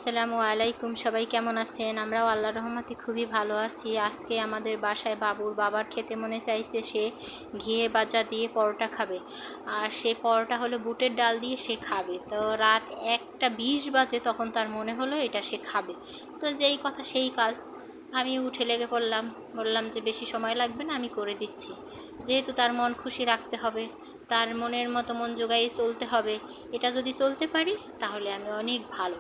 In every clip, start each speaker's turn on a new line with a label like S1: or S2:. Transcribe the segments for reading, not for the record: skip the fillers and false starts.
S1: আসসালামু আলাইকুম, সবাই কেমন আছেন? আমরাও আল্লাহর রহমতে খুবই ভালো আছি। আজকে আমাদের বাসায় বাবুর বাবার খেতে মনে চাইছে, সে ঘিয়ে বাজা দিয়ে পরোটা খাবে। আর সে পরোটা হলো বুটের ডাল দিয়ে সে খাবে। তো রাত 1টা 20 বাজে, তখন তার মনে হলো এটা সে খাবে। তো যেই কথা সেই কাজ, আমি উঠে লেগে পড়লাম, বললাম যে বেশি সময় লাগবে না, আমি করে দিচ্ছি। যেহেতু তার মন খুশি রাখতে হবে, তার মনের মতো মন জোগাইয়ে চলতে হবে। এটা যদি চলতে পারি তাহলে আমি অনেক ভালো,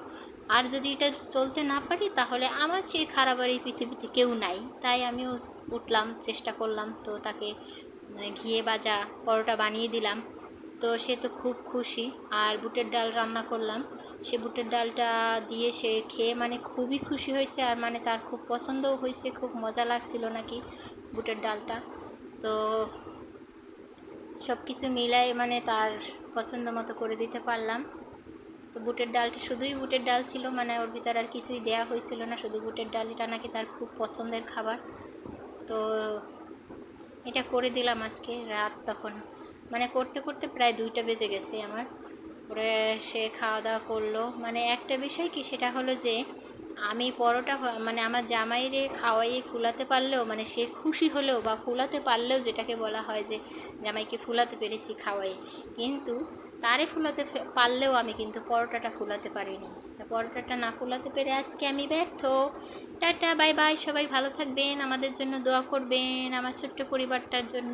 S1: আর যদি এটা চলতে না পারি তাহলে আমার চেয়ে খারাপ আর এই পৃথিবীতে কেউ নাই। তাই আমিও উঠলাম, চেষ্টা করলাম, তো তাকে ঘিয়ে ভাজা পরোটা বানিয়ে দিলাম। তো সে তো খুব খুশি। আর বুটের ডাল রান্না করলাম, সে বুটের ডালটা দিয়ে সে খেয়ে মানে খুবই খুশি হয়েছে, আর মানে তার খুব পছন্দও হয়েছে, খুব মজা লাগছিল নাকি বুটের ডালটা। তো সব কিছু মিলাই মানে তার পছন্দ মতো করে দিতে পারলাম। তো বুটের ডালটা শুধুই বুটের ডাল ছিল, মানে ওর ভিতরে আর কিছুই দেয়া হয়েছিল না, শুধু বুটের ডাল। এটা নাকি তার খুব পছন্দের খাবার। তো এটা করে দিলাম আজকে রাত, তখন মানে করতে করতে প্রায় 2টা বেজে গেছে আমার। পরে সে খাওয়া দাওয়া করলো। মানে একটা বিষয় কি, সেটা হলো যে আমি পরোটা মানে আমার জামাইরে খাওয়াইয়ে ফুলাতে পারলেও, মানে সে খুশি হলেও বা ফুলাতে পারলেও, যেটাকে বলা হয় যে জামাইকে ফুলাতে পেরেছি খাওয়াই, কিন্তু তারে ফুলাতে পারলেও আমি কিন্তু পরোটাটা ফুলাতে পারিনি। পরোটাটা না ফুলাতে পেরে আজকে আমি ব্যর্থ। টাটা, বাই বাই, সবাই ভালো থাকবেন, আমাদের জন্য দোয়া করবেন, আমার ছোট্ট পরিবারটার জন্য।